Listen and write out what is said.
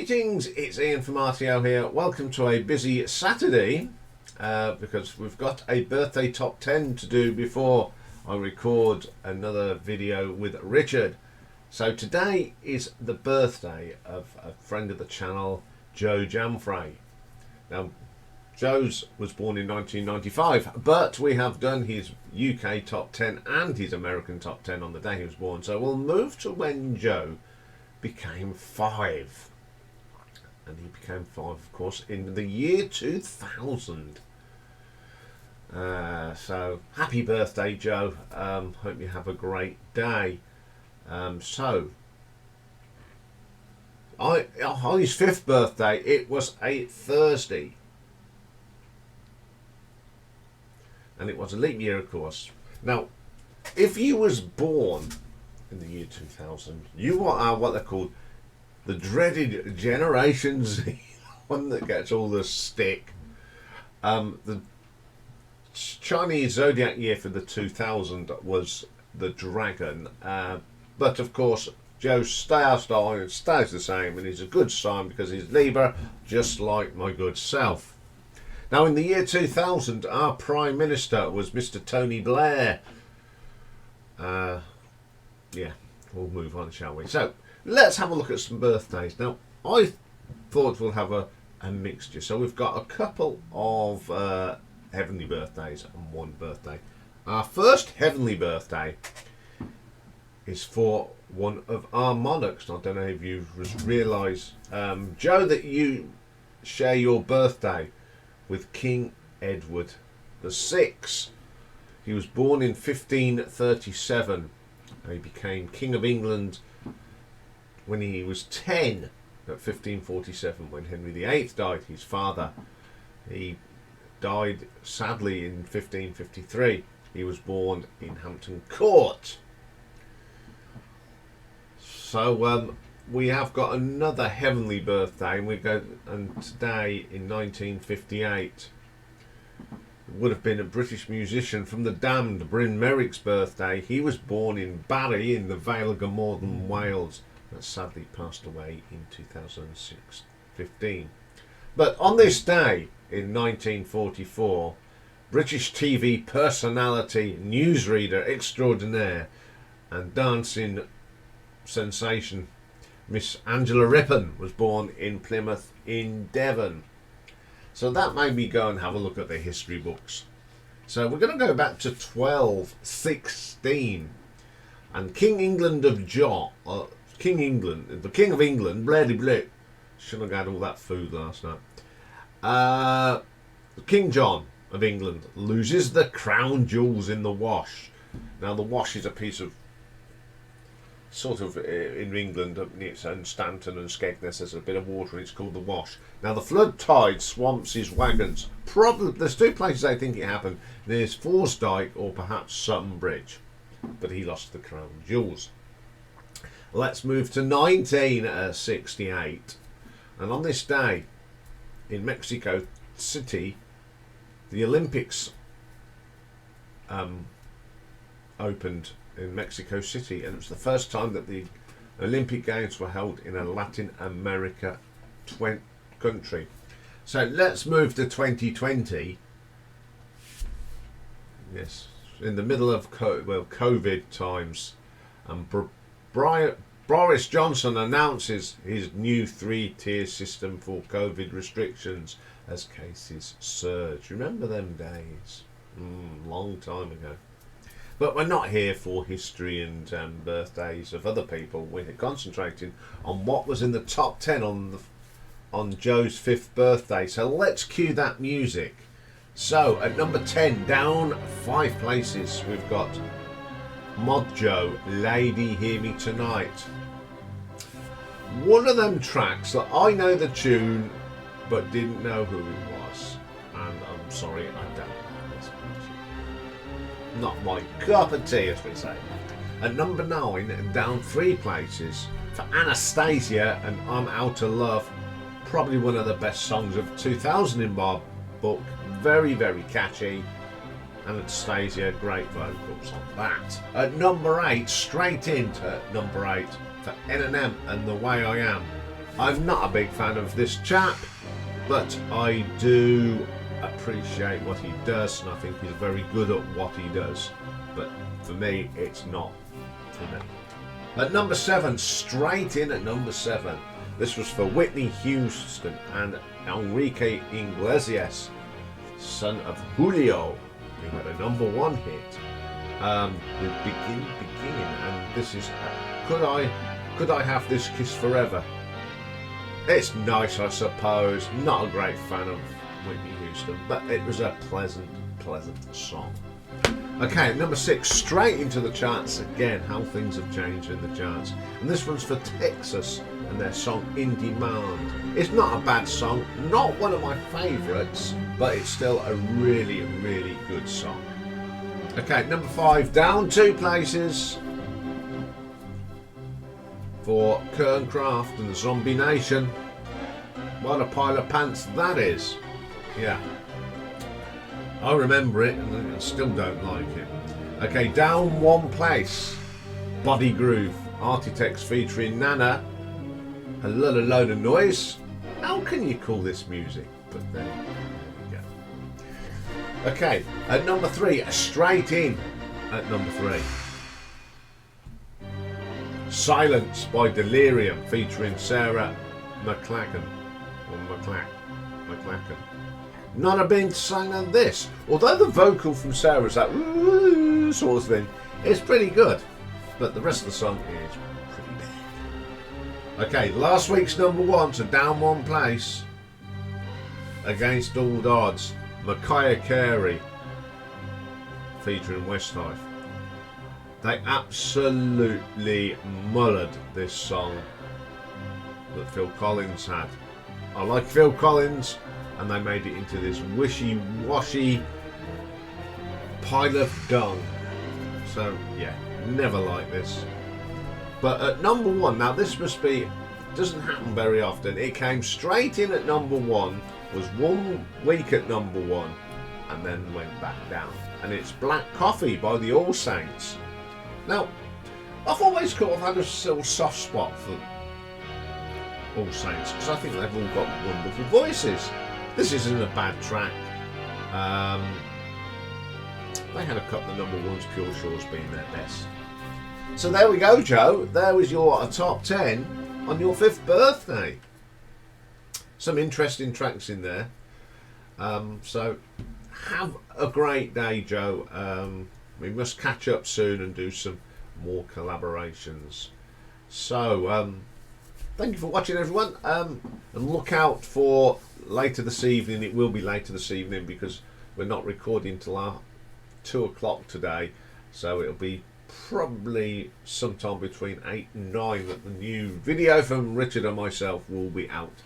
Greetings, it's Ian from RTO here. Welcome to a busy Saturday because we've got a birthday top 10 to do before I record another video with Richard. So today is the birthday of a friend of the channel, Joe Jamfray. Now, Joe's was born in 1995, but we have done his UK top 10 and his American top 10 on the day he was born. So we'll move to when Joe became 5. And he became 5, of course, in the year 2000. So happy birthday, Joe. Hope you have a great day. On his 5th birthday, it was a Thursday. And it was a leap year, of course. Now, if you was born in the year 2000, you are what they're called the dreaded Generation Z, one that gets all the stick. The Chinese zodiac year for the 2000 was the dragon, but of course Joe's star sign stays the same, and he's a good sign because he's Libra, just like my good self. Now, in the year 2000, our Prime Minister was Mr. Tony Blair. Yeah, we'll move on, shall we? So, let's have a look at some birthdays. Now, I thought we'll have a mixture. So, we've got a couple of heavenly birthdays and one birthday. Our first heavenly birthday is for one of our monarchs. I don't know if you realise, Joe, that you share your birthday with King Edward VI. He was born in 1537 and he became King of England when he was 10 at 1547 when Henry VIII died, his father. He died sadly in 1553. He was born in Hampton Court. So we have got another heavenly birthday, and today in 1958 would have been a British musician from the Damned, Bryn Merrick's birthday. He was born in Barry in the Vale of Glamorgan, Wales, but sadly passed away in 2015. But on this day in 1944, British TV personality, newsreader extraordinaire and dancing sensation Miss Angela Rippon was born in Plymouth in Devon. So that made me go and have a look at the history books. So we're going to go back to 1216, and King England of the King of England, bloody blue. Shouldn't have had all that food last night. King John of England loses the crown jewels in the Wash. Now the Wash is a piece of sort of in England, it's in Stanton and Skegness, there's a bit of water and it's called the Wash. Now the flood tide swamps his wagons. Probably there's two places I think it happened. There's Forsdyke or perhaps Sutton Bridge, but he lost the crown jewels. Let's move to 1968, and on this day in Mexico City the Olympics opened in Mexico City, and it was the first time that the Olympic Games were held in a Latin America country. So let's move to 2020. Yes, in the middle of COVID times, and Boris Johnson announces his new 3-tier system for COVID restrictions as cases surge. Remember them days? Long time ago. But we're not here for history and birthdays of other people. We're concentrating on what was in the top 10 on Joe's 5th birthday. So let's cue that music. So at number 10, down 5 places, we've got Mod Joe, Lady Hear Me Tonight. One of them tracks that I know the tune but didn't know who it was. And I'm sorry, I don't know this music. Not my cup of tea, as we say. At number 9, down 3 places, for Anastasia and I'm Out of Love. Probably one of the best songs of 2000 in my book. Very, very catchy. Anastasia, great vocals on that. At number 8, straight into number 8, for N&M and The Way I Am. I'm not a big fan of this chap, but I do appreciate what he does, and I think he's very good at what he does. But for me, it's not for me. At number 7, straight in at number 7. This was for Whitney Houston and Enrique Iglesias, son of Julio, who had a number 1 hit. The beginning, and this is could I have this kiss forever? It's nice, I suppose. Not a great fan of Whitney Houston, but it was a pleasant song. Okay, number 6, straight into the charts again. How things have changed in the charts, and this one's for Texas and their song In Demand. It's not a bad song, not one of my favourites, but it's still a really good song. Okay, number 5, down 2 places for Kern Kraft and the Zombie Nation. What a pile of pants that is. Yeah, I remember it and I still don't like it. Okay, down 1 place, Body Groove, Architects featuring Nana. A load of noise. How can you call this music? But there we go. Okay, at number 3, straight in at number 3. Silence by Delirium featuring Sarah McLachlan. Or McLachlan. Not a big fan of this. Although the vocal from Sarah's that ooh sort of thing, it's pretty good. But the rest of the song is pretty bad. Okay, last week's number 1, so down 1 place. Against All Odds, Mariah Carey featuring Westlife. They absolutely mullered this song that Phil Collins had. I like Phil Collins, and they made it into this wishy-washy pile of dung. So yeah, never like this. But at number 1, now this doesn't happen very often. It came straight in at number 1, was 1 week at number 1, and then went back down. And it's Black Coffee by the All Saints. Now, I've always kind of had a little soft spot for All Saints because I think they've all got wonderful voices. This isn't a bad track. They had a couple of number 1s, Pure Shore's being their best. So there we go, Joe. There was your top 10 on your 5th birthday. Some interesting tracks in there. So have a great day, Joe. We must catch up soon and do some more collaborations. So thank you for watching, everyone. And look out for later this evening. It will be later this evening because we're not recording till 2 o'clock today. So it'll be probably sometime between 8 and 9 that the new video from Richard and myself will be out.